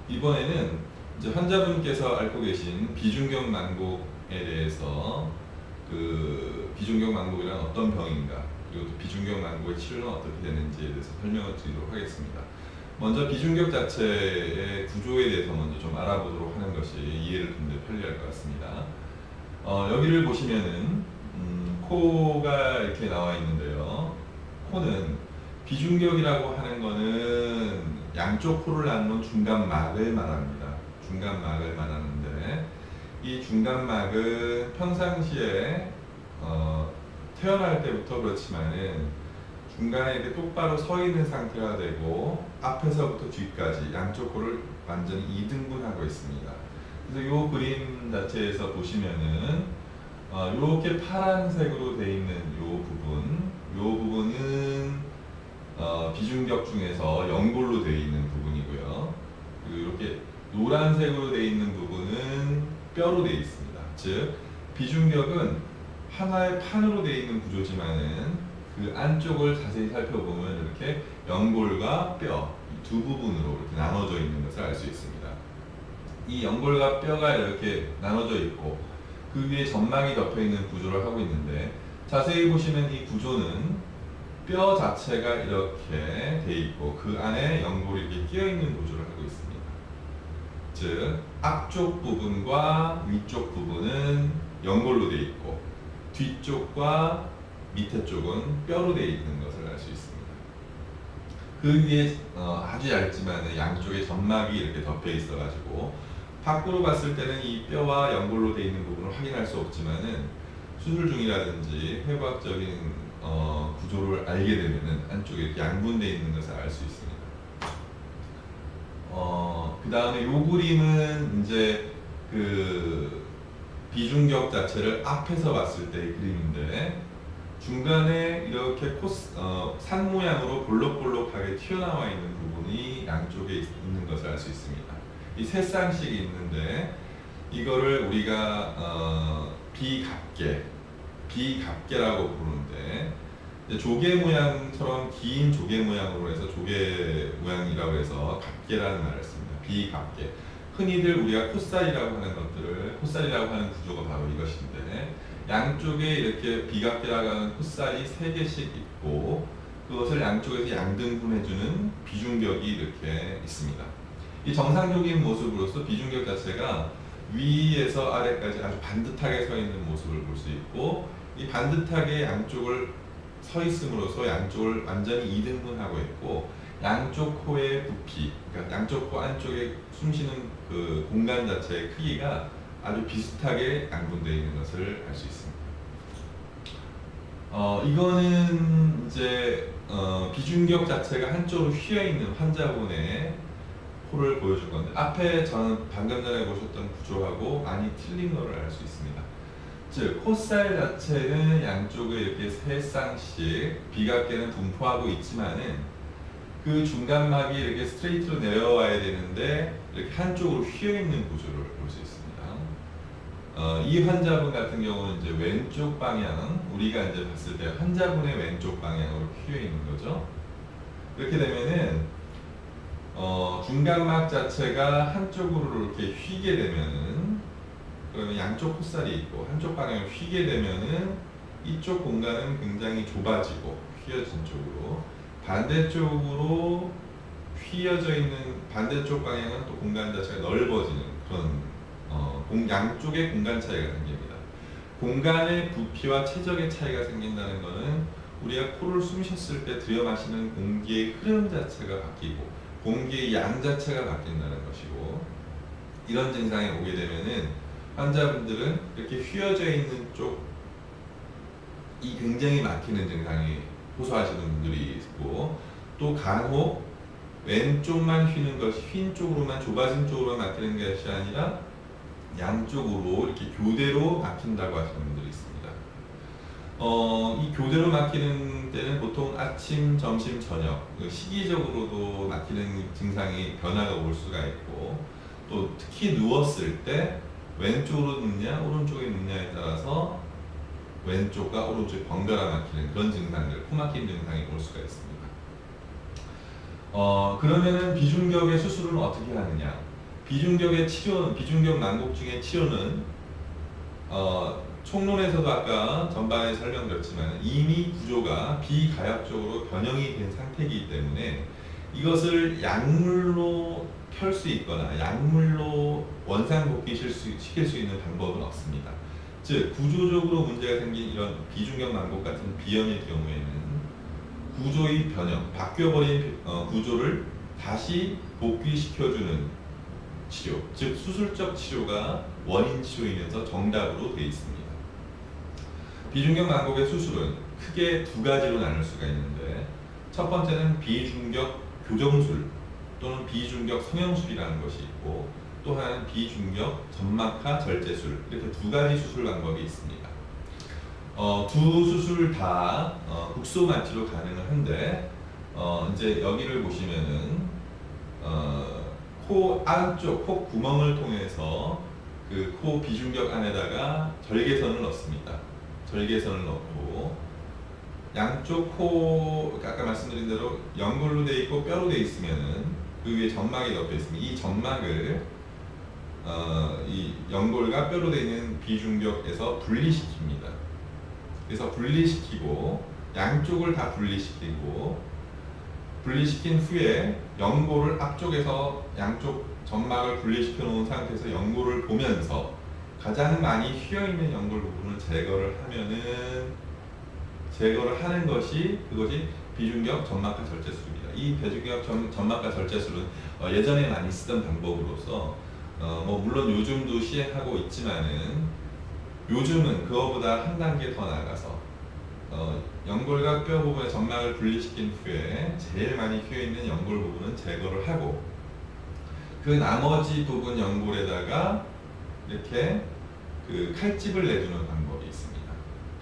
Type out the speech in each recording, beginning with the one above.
이번에는 이제 환자분께서 앓고 계신 비중격 만곡에 대해서 그 비중격 만곡이란 어떤 병인가, 그리고 또 비중격 만곡의 치료는 어떻게 되는지에 대해서 설명을 드리도록 하겠습니다. 먼저 비중격 자체의 구조에 대해서 먼저 좀 알아보도록 하는 것이 이해를 좀 더 편리할 것 같습니다. 여기를 보시면은 코가 이렇게 나와 있는데요. 코는 비중격이라고 하는 거는 양쪽 코를 나누는 중간막을 말합니다. 중간막을 말하는데, 이 중간막은 평상시에 태어날 때부터 그렇지만은 중간에 이렇게 똑바로 서 있는 상태가 되고 앞에서부터 뒤까지 양쪽 코를 완전히 이등분하고 있습니다. 그래서 이 그림 자체에서 보시면은 이렇게 파란색으로 되어 있는 이 부분은 비중격 중에서 연골로 되어 있는 부분이고요. 그리고 이렇게 노란색으로 되어 있는 부분은 뼈로 되어 있습니다. 즉 비중격은 하나의 판으로 되어 있는 구조지만은 그 안쪽을 자세히 살펴보면 이렇게 연골과 뼈 두 부분으로 이렇게 나눠져 있는 것을 알 수 있습니다. 이 연골과 뼈가 이렇게 나눠져 있고 그 위에 점막이 덮여 있는 구조를 하고 있는데, 자세히 보시면 이 구조는 뼈 자체가 이렇게 돼 있고 그 안에 연골이 이렇게 끼어 있는 구조를 하고 있습니다. 즉 앞쪽 부분과 위쪽 부분은 연골로 돼 있고 뒤쪽과 밑에 쪽은 뼈로 되어 있는 것을 알 수 있습니다. 그 위에 아주 얇지만 양쪽에 점막이 이렇게 덮여 있어 가지고 밖으로 봤을 때는 이 뼈와 연골로 되어 있는 부분을 확인할 수 없지만은 수술 중이라든지 해부학적인 구조를 알게 되면은 안쪽에 이렇게 양분되어 있는 것을 알 수 있습니다. 그 다음에 이 그림은 이제 그 비중격 자체를 앞에서 봤을 때의 그림인데, 중간에 이렇게 산 모양으로 볼록볼록하게 튀어나와 있는 부분이 양쪽에 있는 것을 알 수 있습니다. 이 세 쌍씩이 있는데 이거를 우리가 비갑계라고 부르는데, 조개 모양처럼 긴 조개 모양으로 해서 조개 모양이라고 해서 갑계라는 말을 씁니다. 비갑계. 흔히들 우리가 콧살이라고 하는 것들을, 콧살이라고 하는 구조가 바로 이것인데, 양쪽에 이렇게 비갑계라고 하는 콧살이 3개씩 있고 그것을 양쪽에서 양등분해주는 비중격이 이렇게 있습니다. 이 정상적인 모습으로서 비중격 자체가 위에서 아래까지 아주 반듯하게 서 있는 모습을 볼 수 있고, 이 반듯하게 양쪽을 서 있음으로써 양쪽을 완전히 이등분하고 있고, 양쪽 코의 부피, 그러니까 양쪽 코 안쪽에 숨쉬는 그 공간 자체의 크기가 아주 비슷하게 양분되어 있는 것을 알 수 있습니다. 이거는 이제 비중격 자체가 한쪽으로 휘어 있는 환자분의 코를 보여줄 건데, 앞에 저는 방금 전에 보셨던 구조하고 많이 틀린 것을 알 수 있습니다. 즉 콧살 자체는 양쪽에 이렇게 3쌍씩 비갑계는 분포하고 있지만은 그 중간막이 이렇게 스트레이트로 내려와야 되는데 이렇게 한쪽으로 휘어 있는 구조를 볼 수 있습니다. 이 환자분 같은 경우는 이제 왼쪽 방향, 우리가 이제 봤을 때 환자분의 왼쪽 방향으로 휘어 있는 거죠. 이렇게 되면은 중간막 자체가 한쪽으로 이렇게 휘게 되면은, 그러면 양쪽 콧살이 있고 한쪽 방향으로 휘게 되면은 이쪽 공간은 굉장히 좁아지고 휘어진 쪽으로, 반대쪽으로 휘어져 있는 반대쪽 방향은 또 공간 자체가 넓어지는 그런 양쪽의 공간 차이가 생깁니다. 공간의 부피와 최적의 차이가 생긴다는 것은 우리가 코를 숨 쉬었을 때 들여 마시는 공기의 흐름 자체가 바뀌고 공기의 양 자체가 바뀐다는 것이고, 이런 증상이 오게 되면은 환자분들은 이렇게 휘어져 있는 쪽이 굉장히 막히는 증상이 호소하시는 분들이 있고, 또 간혹 왼쪽만 휘는 것이 휜 쪽으로만, 좁아진 쪽으로만 막히는 것이 아니라 양쪽으로 이렇게 교대로 막힌다고 하시는 분들이 있습니다. 이 교대로 막히는 때는 보통 아침, 점심, 저녁 시기적으로도 막히는 증상이 변화가 올 수가 있고, 또 특히 누웠을 때 왼쪽으로 눕냐 오른쪽에 눕냐에 따라서 왼쪽과 오른쪽이 번갈아 막히는 그런 증상들, 코 막힌 증상이 올 수가 있습니다. 그러면은 비중격의 수술은 어떻게 하느냐? 비중격의 치료, 비중격 난곡증의 치료는 총론에서도 아까 전반에 설명드렸지만 이미 구조가 비가역적으로 변형이 된 상태이기 때문에 이것을 약물로 펼 수 있거나 약물로 원상복귀시킬 수 있는 방법은 없습니다. 즉 구조적으로 문제가 생긴 이런 비중격 난곡 같은 비염의 경우에는 구조의 변형, 바뀌어버린 구조를 다시 복귀시켜주는 치료, 즉 수술적 치료가 원인 치료이면서 정답으로 되어 있습니다. 비중격 난곡의 수술은 크게 두 가지로 나눌 수가 있는데, 첫 번째는 비중격 교정술 또는 비중격 성형술이라는 것이 있고, 또 하나는 비중격 점막하 절제술, 이렇게 두 가지 수술 방법이 있습니다. 두 수술 다 국소마취로 가능을 한데, 이제 여기를 보시면은 코 안쪽 코 구멍을 통해서 그 코 비중격 안에다가 절개선을 넣습니다. 절개선을 넣고 양쪽 코, 아까 말씀드린 대로 연골로 되어 있고 뼈로 되어 있으면은 그 위에 점막이 덮여 있습니다. 이 점막을 이 연골과 뼈로 되어 있는 비중격에서 분리시킵니다. 그래서 분리시키고 양쪽을 다 분리시킨 후에 연골을 앞쪽에서 양쪽 점막을 분리시켜 놓은 상태에서 연골을 보면서 가장 많이 휘어있는 연골 부분을 제거를 하는 것이 그것이 비중격 점막하 절제술입니다. 이 비중격 점막하 절제술은 예전에 많이 쓰던 방법으로서 물론 요즘도 시행하고 있지만은 요즘은 그거보다 한 단계 더 나아가서 연골과 뼈 부분의 점막을 분리시킨 후에 제일 많이 휘어있는 연골 부분은 제거를 하고 그 나머지 부분 연골에다가 이렇게 그 칼집을 내주는 방법이 있습니다.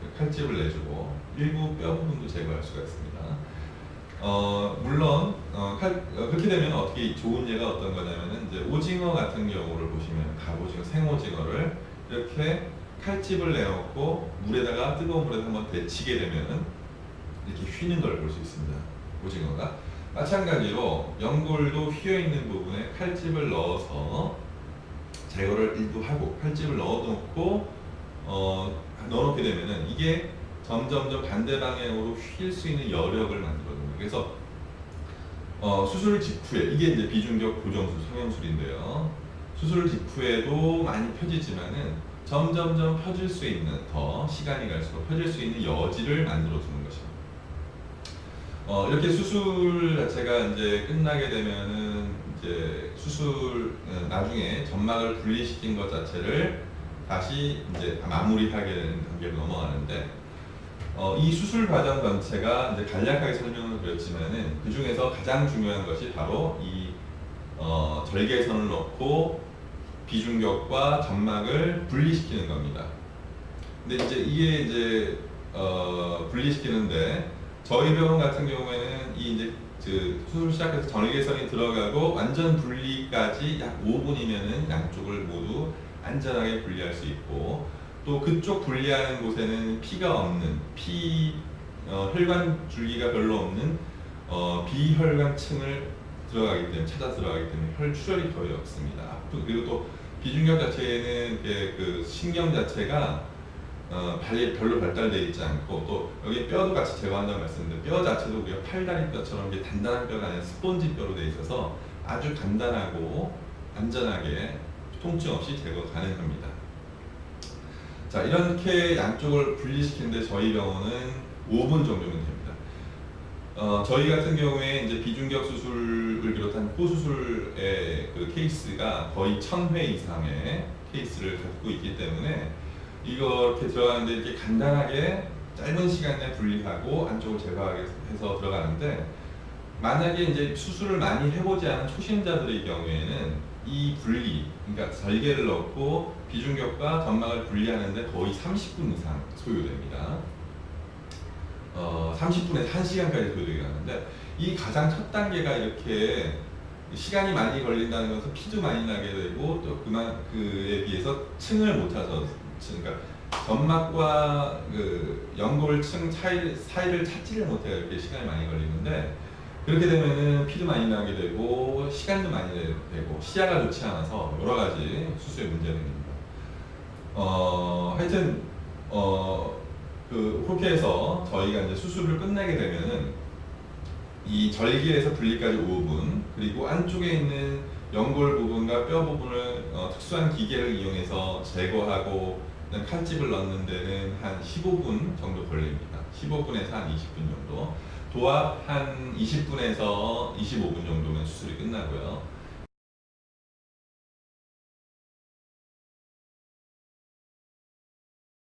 그 칼집을 내주고 일부 뼈 부분도 제거할 수가 있습니다. 물론 그렇게 되면 어떻게 좋은 예가 어떤 거냐면은 이제 오징어 같은 경우를 보시면 갑오징어, 생오징어를 이렇게 칼집을 내놓고 물에다가 뜨거운 물에 한번 데치게 되면은 이렇게 휘는 걸 볼 수 있습니다. 오징어가 마찬가지로 연골도 휘어 있는 부분에 칼집을 넣어서 제거를 일부 하고 칼집을 넣어놓고 넣어놓게 되면은 이게 점점점 반대 방향으로 휠 수 있는 여력을 만들어줍니다. 그래서 수술 직후에 이게 이제 비중격 교정술, 성형술인데요. 수술 직후에도 많이 펴지지만은 점점점 펴질 수 있는, 더 시간이 갈수록 펴질 수 있는 여지를 만들어주는 것입니다. 이렇게 수술 자체가 이제 끝나게 되면은 이제 수술 나중에 점막을 분리시킨 것 자체를 다시 이제 마무리하게 되는 단계로 넘어가는데, 이 수술 과정 전체가 이제 간략하게 설명을 드렸지만은 그 중에서 가장 중요한 것이 바로 이 절개선을 넣고 비중격과 점막을 분리시키는 겁니다. 근데 이제 이게 이제 분리시키는데 저희 병원 같은 경우에는 이 이제 그 수술 시작해서 절개선이 들어가고 완전 분리까지 약 5분이면은 양쪽을 모두 안전하게 분리할 수 있고, 또 그쪽 분리하는 곳에는 피가 없는 혈관 줄기가 별로 없는 비혈관층을 찾아 들어가기 때문에 혈출혈이 거의 없습니다. 그리고 또 비중격 자체에는 그 신경 자체가 별로 발달되어 있지 않고, 또 여기 뼈도 같이 제거한다고 말씀드렸는데 뼈 자체도 우리가 팔다리 뼈처럼 단단한 뼈가 아니라 스폰지 뼈로 되어 있어서 아주 간단하고 안전하게 통증 없이 제거 가능합니다. 자, 이렇게 양쪽을 분리시키는데 저희 병원은 5분 정도면 됩니다. 저희 같은 경우에 이제 비중격 수술을 비롯한 코 수술의 그 케이스가 거의 1000회 이상의 케이스를 갖고 있기 때문에 이렇게 들어가는데 이렇게 간단하게 짧은 시간 내에 분리하고 안쪽을 제거해서 들어가는데, 만약에 이제 수술을 많이 해보지 않은 초심자들의 경우에는 이 분리, 그러니까 절개를 넣고 비중격과 점막을 분리하는데 거의 30분 이상 소요됩니다. 30분에서 1시간까지 소요되게 하는데, 이 가장 첫 단계가 이렇게 시간이 많이 걸린다는 것은 피도 많이 나게 되고, 또 그에 비해서 층을 못 찾아서, 그러니까 점막과 그 연골층 사이를 찾지를 못해요. 이렇게 시간이 많이 걸리는데, 그렇게 되면은 피도 많이 나게 되고 시간도 많이 되고 시야가 좋지 않아서 여러 가지 수술에 문제가 생깁니다. 하여튼 그렇게 해서 저희가 이제 수술을 끝내게 되면은 이 절개에서 분리까지 5분, 그리고 안쪽에 있는 연골 부분과 뼈 부분을 특수한 기계를 이용해서 제거하고 칼집을 넣는 데는 한 15분 정도 걸립니다. 15분에서 한 20분 정도. 도합 한 20분에서 25분 정도면 수술이 끝나고요.